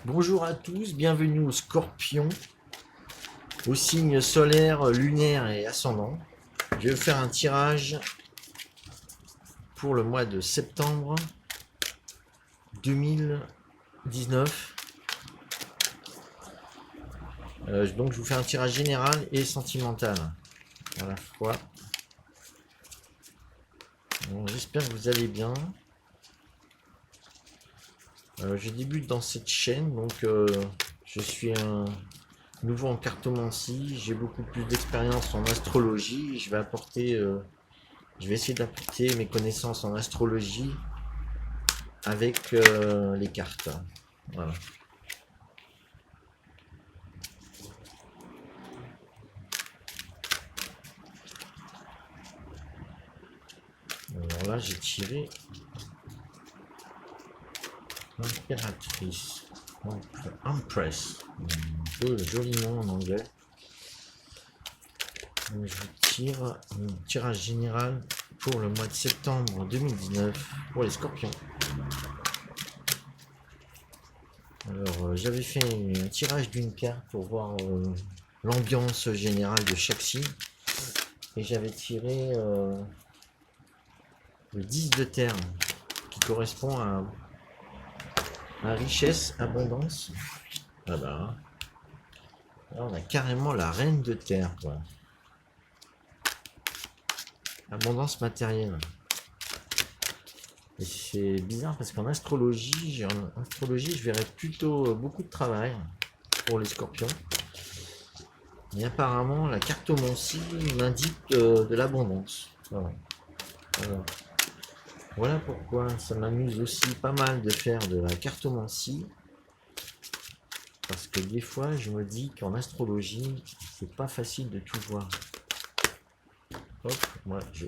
Bonjour à tous, bienvenue au Scorpion, au signe solaire, lunaire et ascendant. Je vais vous faire un tirage pour le mois de septembre 2019. Donc je vous fais un tirage général et sentimental à la fois. Bon, j'espère que vous allez bien. Je débute dans cette chaîne, donc je suis un nouveau en cartomancie. J'ai beaucoup plus d'expérience en astrologie. Je vais essayer d'apporter mes connaissances en astrologie avec les cartes. Voilà. Alors là, j'ai tiré l'impératrice. Empress. Joli nom en anglais. Donc, je tire un tirage général pour le mois de septembre 2019 pour les scorpions. Alors, j'avais fait un tirage d'une carte pour voir l'ambiance générale de chaque signe. Et j'avais tiré le 10 de terre qui correspond à richesse, abondance. Ah bah, là, on a carrément la reine de terre, quoi. Abondance matérielle. Et c'est bizarre parce qu'en astrologie, je verrais plutôt beaucoup de travail pour les scorpions. Mais apparemment, la cartomancie m'indique de l'abondance. Voilà. Voilà pourquoi ça m'amuse aussi pas mal de faire de la cartomancie. Parce que des fois, je me dis qu'en astrologie, c'est pas facile de tout voir. Hop, moi, je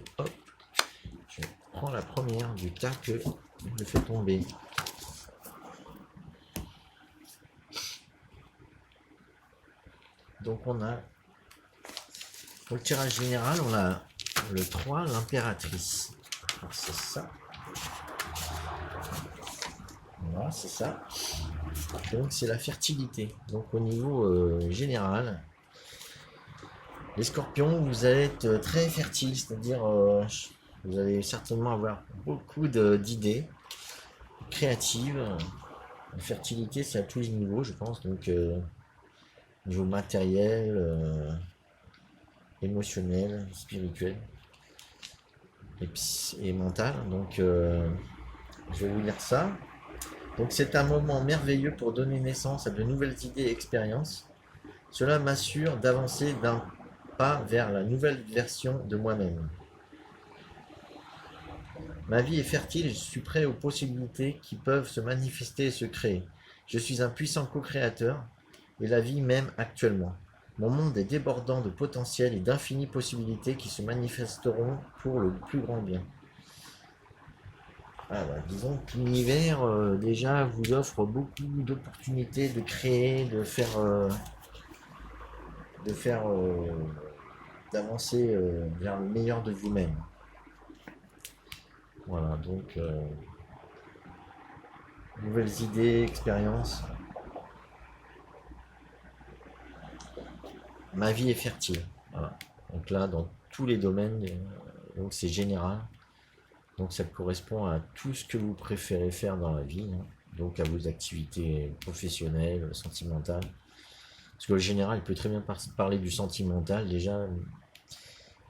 prends la première du tas que je fais tomber. Donc on a, pour le tirage général, on a le 3, l'impératrice. C'est ça. Voilà, c'est ça. Donc c'est la fertilité. Donc au niveau général, les scorpions, vous allez être très fertiles, c'est-à-dire vous allez certainement avoir beaucoup d'idées créatives. La fertilité, c'est à tous les niveaux, je pense. Donc niveau matériel, émotionnel, spirituel et mental. Donc je vais vous lire ça. Donc c'est un moment merveilleux pour donner naissance à de nouvelles idées et expériences. Cela m'assure d'avancer d'un pas vers la nouvelle version de moi-même. Ma vie est fertile et je suis prêt aux possibilités qui peuvent se manifester et se créer. Je suis un puissant co-créateur et la vie m'aime actuellement. Mon monde est débordant de potentiel et d'infinies possibilités qui se manifesteront pour le plus grand bien. Ah bah, disons que l'univers déjà vous offre beaucoup d'opportunités de créer, d'avancer vers le meilleur de vous-même. Voilà, donc nouvelles idées, expériences. Ma vie est fertile. Voilà. Donc là, dans tous les domaines, donc c'est général. Donc ça correspond à tout ce que vous préférez faire dans la vie, hein. Donc à vos activités professionnelles, sentimentales. Parce que le général il peut très bien parler du sentimental déjà.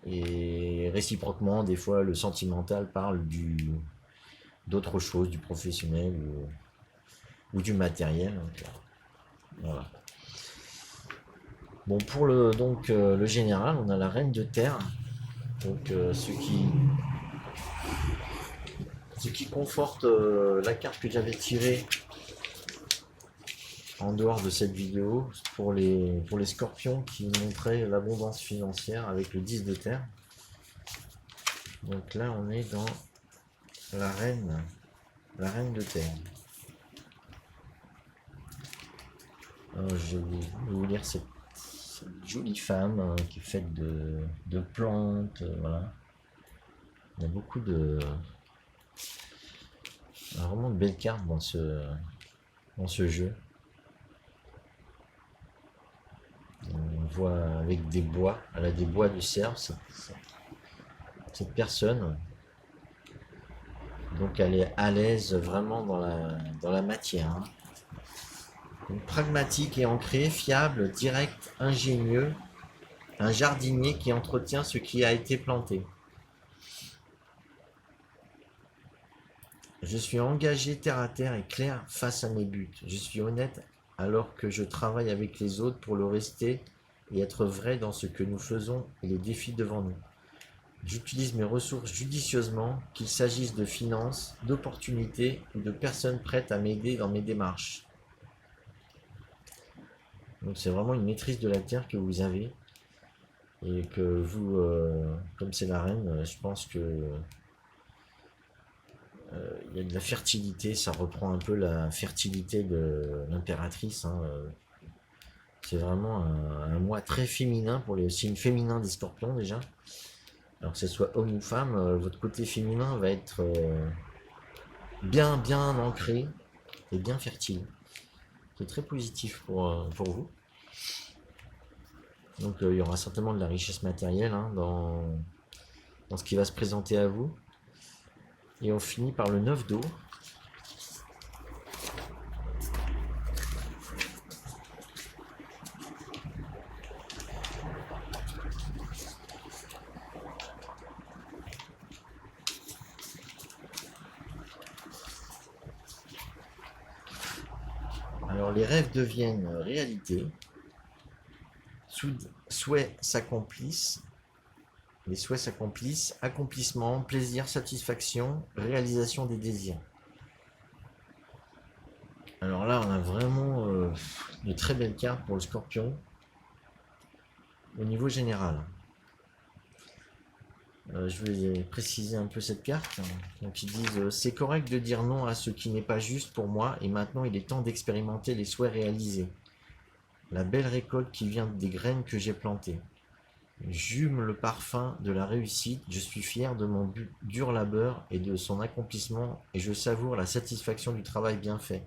Et réciproquement, des fois, le sentimental parle d'autre chose, du professionnel ou du matériel. Donc, voilà. Bon, pour le général, on a la reine de terre. Donc, ce qui conforte la carte que j'avais tirée en dehors de cette vidéo pour les scorpions qui montraient l'abondance financière avec le 10 de terre. Donc là, on est dans la reine de terre. Alors, je vais vous lire cette jolie femme qui est faite de plantes, voilà. Il y a beaucoup vraiment de belles cartes dans ce jeu. voit avec des bois, elle a des bois de cerf, cette personne. Donc elle est à l'aise vraiment dans la matière. Hein. Donc, pragmatique et ancré, fiable, direct, ingénieux, un jardinier qui entretient ce qui a été planté. Je suis engagé terre à terre et clair face à mes buts. Je suis honnête alors que je travaille avec les autres pour le rester et être vrai dans ce que nous faisons et les défis devant nous. J'utilise mes ressources judicieusement, qu'il s'agisse de finances, d'opportunités ou de personnes prêtes à m'aider dans mes démarches. Donc c'est vraiment une maîtrise de la terre que vous avez et que vous, comme c'est la reine, je pense que il y a de la fertilité, ça reprend un peu la fertilité de l'impératrice. Hein. C'est vraiment un mois très féminin pour les signes féminins des scorpions déjà. Alors que ce soit homme ou femme, votre côté féminin va être bien ancré et bien fertile. C'est très positif pour vous. Donc il y aura certainement de la richesse matérielle hein, dans ce qui va se présenter à vous. Et on finit par le 9 d'eau. Alors les rêves deviennent réalité. Souhaits s'accomplissent. Les souhaits s'accomplissent. Accomplissement, plaisir, satisfaction, réalisation des désirs. Alors là, on a vraiment de très belles cartes pour le scorpion au niveau général. Je vais préciser un peu cette carte. Donc ils disent c'est correct de dire non à ce qui n'est pas juste pour moi et maintenant il est temps d'expérimenter les souhaits réalisés. La belle récolte qui vient des graines que j'ai plantées. J'hume le parfum de la réussite, je suis fier de mon dur labeur et de son accomplissement et je savoure la satisfaction du travail bien fait.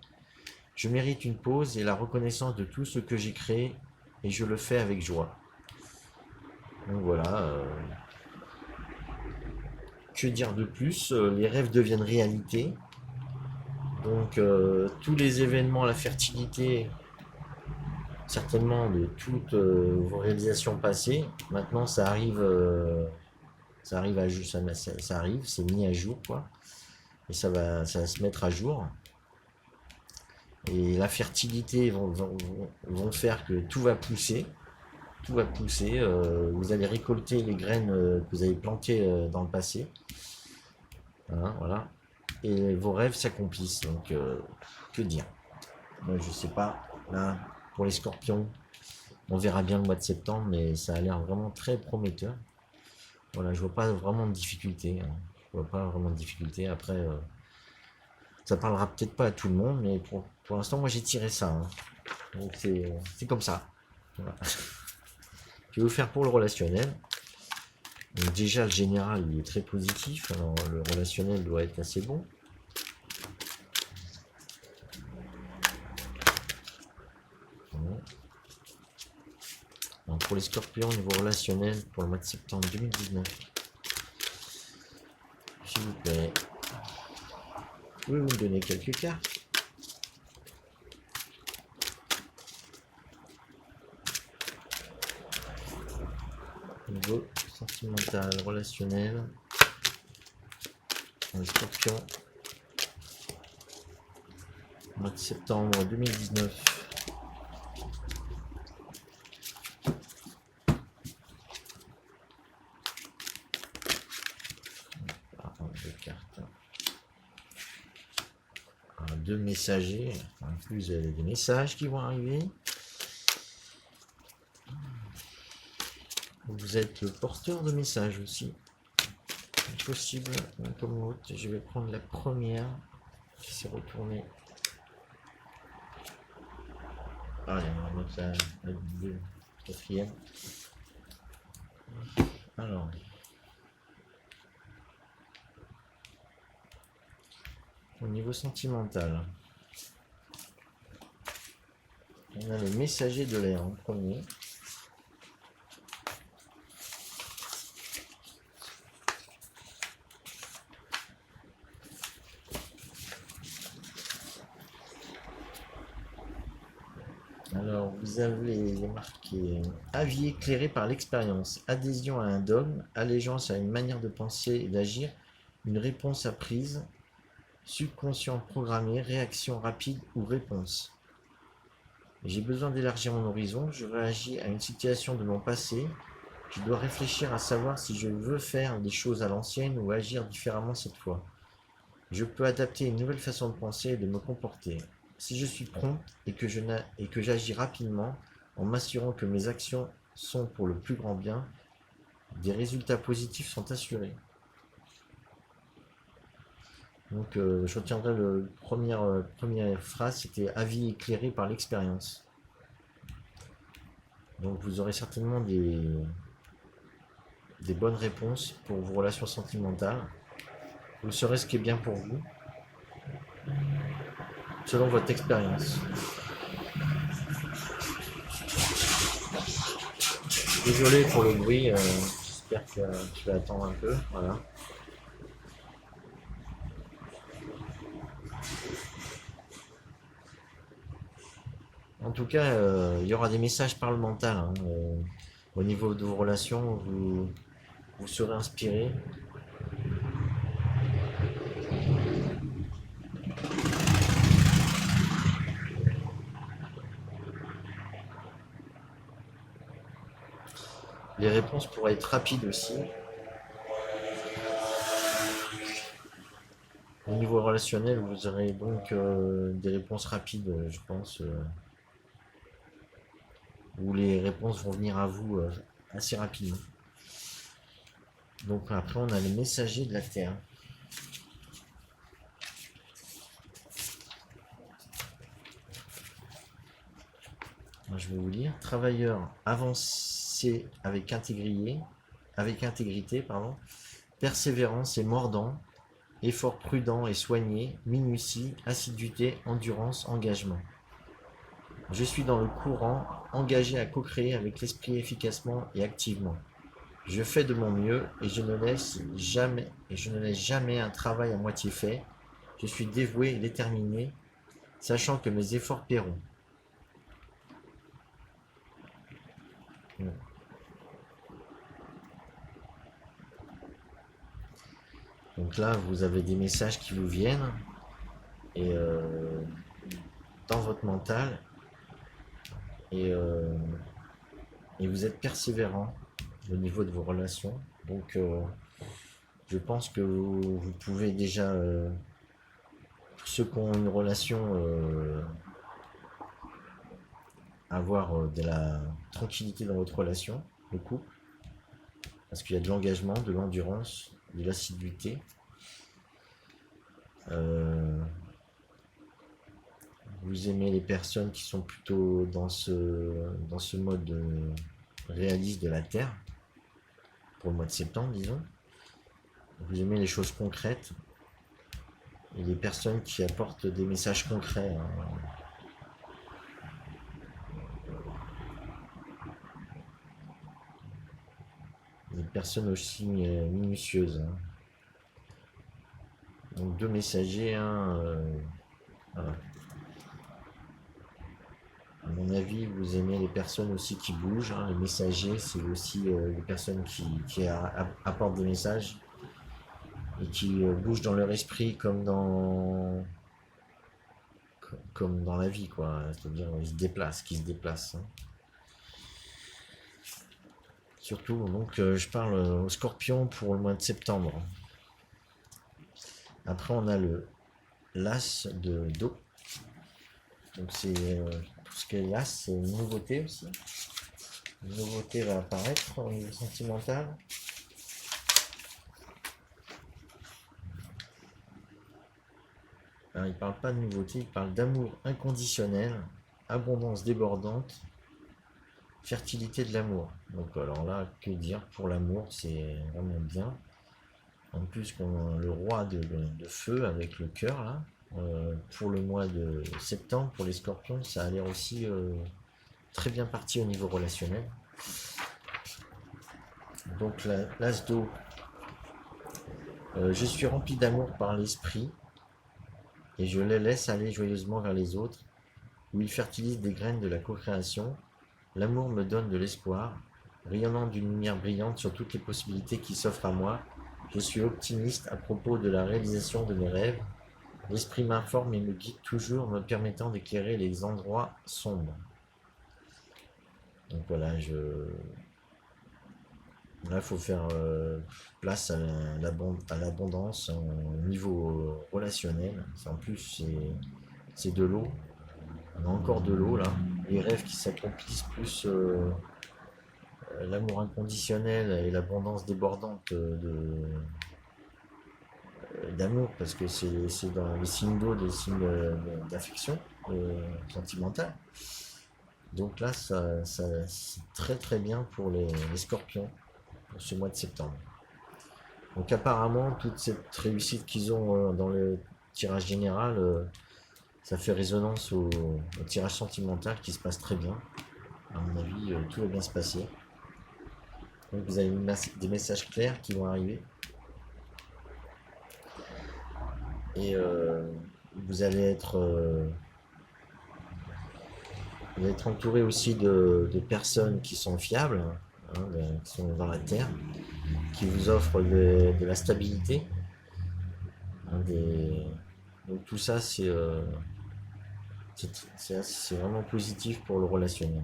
Je mérite une pause et la reconnaissance de tout ce que j'ai créé et je le fais avec joie. Donc voilà. Que dire de plus? Les rêves deviennent réalité. Donc tous les événements, la fertilité, certainement de toutes vos réalisations passées, maintenant ça arrive à jour, ça arrive, c'est mis à jour quoi. Et ça va se mettre à jour. Et la fertilité vont faire que tout va pousser. Tout va pousser. Vous allez récolter les graines que vous avez plantées dans le passé. Hein, voilà. Et vos rêves s'accomplissent. Donc, que dire? Moi, je sais pas. Là, pour les scorpions, on verra bien le mois de septembre, mais ça a l'air vraiment très prometteur. Voilà, je vois pas vraiment de difficulté. Hein. Je vois pas vraiment de difficulté. Après, ça parlera peut-être pas à tout le monde, mais pour l'instant, moi, j'ai tiré ça. Hein. Donc, c'est comme ça. Voilà. Je vais vous faire pour le relationnel. Donc déjà, le général, il est très positif. Alors, le relationnel doit être assez bon. Donc, pour les scorpions, niveau relationnel, pour le mois de septembre 2019. S'il vous plaît. Pouvez-vous me donner quelques cartes? Niveau sentimental, relationnel. Les scorpions. Mois de septembre 2019. Deux cartes. Deux messagers. En plus, il y a des messages qui vont arriver. Vous êtes le porteur de messages aussi. Possible, comme l'autre. Je vais prendre la première qui s'est retournée. Ah, il y a un autre la quatrième. Alors. Au niveau sentimental. On a le messager de l'air en premier. Alors, vous avez marqué avis éclairé par l'expérience, adhésion à un dogme, allégeance à une manière de penser et d'agir, une réponse apprise, subconscient programmé, réaction rapide ou réponse. J'ai besoin d'élargir mon horizon, je réagis à une situation de mon passé, je dois réfléchir à savoir si je veux faire des choses à l'ancienne ou agir différemment cette fois. Je peux adapter une nouvelle façon de penser et de me comporter. Si je suis prompt et que j'agis rapidement, en m'assurant que mes actions sont pour le plus grand bien, des résultats positifs sont assurés. Donc je retiendrai première phrase, c'était avis éclairé par l'expérience. Donc vous aurez certainement des bonnes réponses pour vos relations sentimentales. Vous saurez ce qui est bien pour vous, selon votre expérience. Désolé pour le bruit, j'espère que je vais attendre un peu. Voilà. En tout cas, il y aura des messages parlementaires. Hein, au niveau de vos relations, vous serez inspiré. Les réponses pourraient être rapides aussi. Au niveau relationnel, vous aurez donc des réponses rapides, je pense, où les réponses vont venir à vous assez rapidement. Donc après, on a les messagers de la Terre. Alors, je vais vous lire. Travailleurs avancés avec intégrité, persévérance et mordant, effort prudent et soigné, minutie, assiduité, endurance, engagement. Je suis dans le courant, engagé à co-créer avec l'esprit efficacement et activement. Je fais de mon mieux et je ne laisse jamais un travail à moitié fait. Je suis dévoué et déterminé, sachant que mes efforts paieront. Donc là, vous avez des messages qui vous viennent et dans votre mental et vous êtes persévérant au niveau de vos relations. Donc je pense que vous pouvez déjà, pour ceux qui ont une relation, avoir de la tranquillité dans votre relation, le couple, parce qu'il y a de l'engagement, de l'endurance, de l'assiduité. Vous aimez les personnes qui sont plutôt dans ce mode réaliste de la Terre, pour le mois de septembre, disons. Vous aimez les choses concrètes et les personnes qui apportent des messages concrets. Des personnes aussi minutieuses. Hein. Donc deux messagers, voilà. À mon avis, vous aimez les personnes aussi qui bougent. Hein. Les messagers, c'est aussi les personnes qui apportent des messages et qui bougent dans leur esprit comme dans la vie, quoi. C'est-à-dire ils se déplacent, qui se déplacent. Hein. Surtout, donc, je parle aux scorpions pour le mois de septembre. Après, on a l'as de dos. Donc, c'est tout ce qui est l'as, c'est une nouveauté aussi. Une nouveauté va apparaître au niveau sentimental. Alors, il ne parle pas de nouveauté, il parle d'amour inconditionnel, abondance débordante, fertilité de l'amour. Donc alors là, que dire pour l'amour, c'est vraiment bien. En plus, qu'on a le roi de feu avec le cœur là. Pour le mois de septembre, pour les scorpions, ça a l'air aussi très bien parti au niveau relationnel. Donc l'as d'eau, je suis rempli d'amour par l'esprit et je les laisse aller joyeusement vers les autres. où il fertilise des graines de la co-création. L'amour me donne de l'espoir, rayonnant d'une lumière brillante sur toutes les possibilités qui s'offrent à moi. Je suis optimiste à propos de la réalisation de mes rêves. L'esprit m'informe et me guide toujours, me permettant d'éclairer les endroits sombres. Donc voilà, là, il faut faire place à l'abondance au niveau relationnel. En plus, c'est de l'eau. On a encore de l'eau là. Les rêves qui s'accomplissent, plus l'amour inconditionnel et l'abondance débordante d'amour, parce que c'est dans les signes d'eau, des signes d'affection sentimentale. Donc là, c'est très très bien pour les scorpions pour ce mois de septembre. Donc apparemment, toute cette réussite qu'ils ont dans le tirage général, ça fait résonance au tirage sentimental qui se passe très bien. À mon avis, tout va bien se passer. Donc vous avez des messages clairs qui vont arriver. Et vous allez être entouré aussi de personnes qui sont fiables, hein, qui sont dans la terre, qui vous offrent de la stabilité. Hein, donc tout ça, c'est vraiment positif pour le relationnel.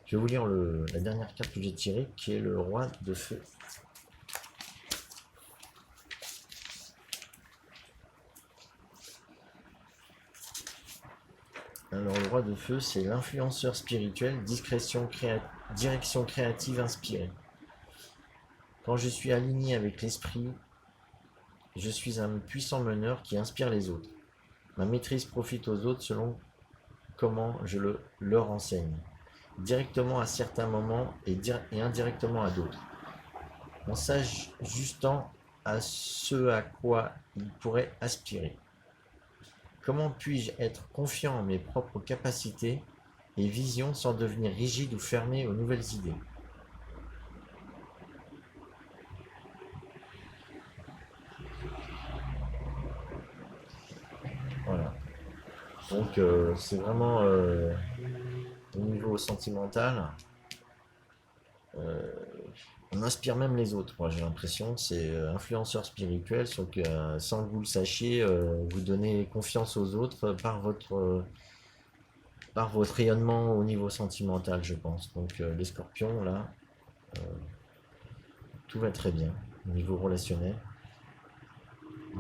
Je vais vous lire la dernière carte que j'ai tirée, qui est le roi de feu. Alors le roi de feu, c'est l'influenceur spirituel, direction créative inspirée. Quand je suis aligné avec l'esprit, je suis un puissant meneur qui inspire les autres. Ma maîtrise profite aux autres selon comment je leur enseigne, directement à certains moments et indirectement à d'autres, en s'ajustant à ce à quoi ils pourraient aspirer. Comment puis-je être confiant en mes propres capacités et visions sans devenir rigide ou fermé aux nouvelles idées? Voilà. Donc c'est vraiment au niveau sentimental, on inspire même les autres. Moi j'ai l'impression, c'est influenceur spirituel, sauf que sans que vous le sachiez, vous donnez confiance aux autres par votre rayonnement au niveau sentimental, je pense. Donc les scorpions là, tout va très bien au niveau relationnel.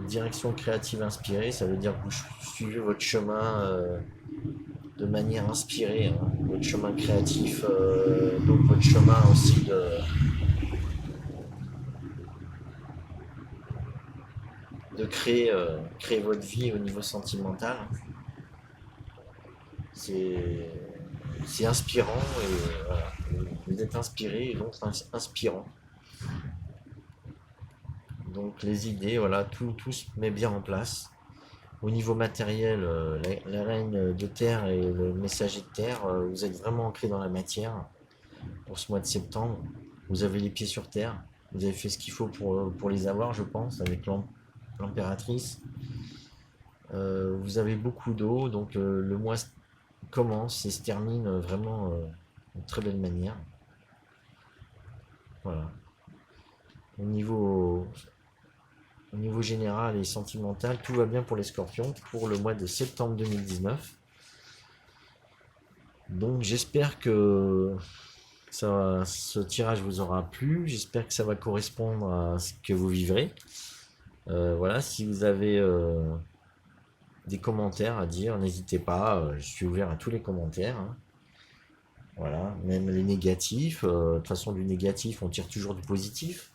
Direction créative inspirée, ça veut dire que vous suivez votre chemin de manière inspirée, hein, votre chemin créatif, donc votre chemin aussi de créer votre vie au niveau sentimental. C'est inspirant et voilà, vous êtes inspiré et donc inspirant. Donc les idées, voilà, tout se met bien en place. Au niveau matériel, la reine de terre et le messager de terre, vous êtes vraiment ancré dans la matière pour ce mois de septembre. Vous avez les pieds sur terre, vous avez fait ce qu'il faut pour les avoir, je pense, avec l'impératrice. Vous avez beaucoup d'eau, donc le mois commence et se termine vraiment d'une très belle manière. Voilà. Au niveau général et sentimental, tout va bien pour les scorpions pour le mois de septembre 2019. Donc j'espère que ce tirage vous aura plu, j'espère que ça va correspondre à ce que vous vivrez. Voilà, si vous avez des commentaires à dire, n'hésitez pas, je suis ouvert à tous les commentaires. Hein. Voilà, même les négatifs, de toute façon du négatif on tire toujours du positif.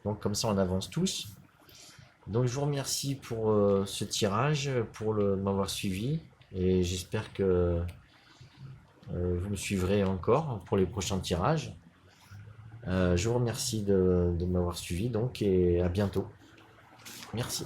Donc comme ça on avance tous. Donc je vous remercie pour ce tirage, pour m'avoir suivi et j'espère que vous me suivrez encore pour les prochains tirages. Je vous remercie de m'avoir suivi donc et à bientôt. Merci.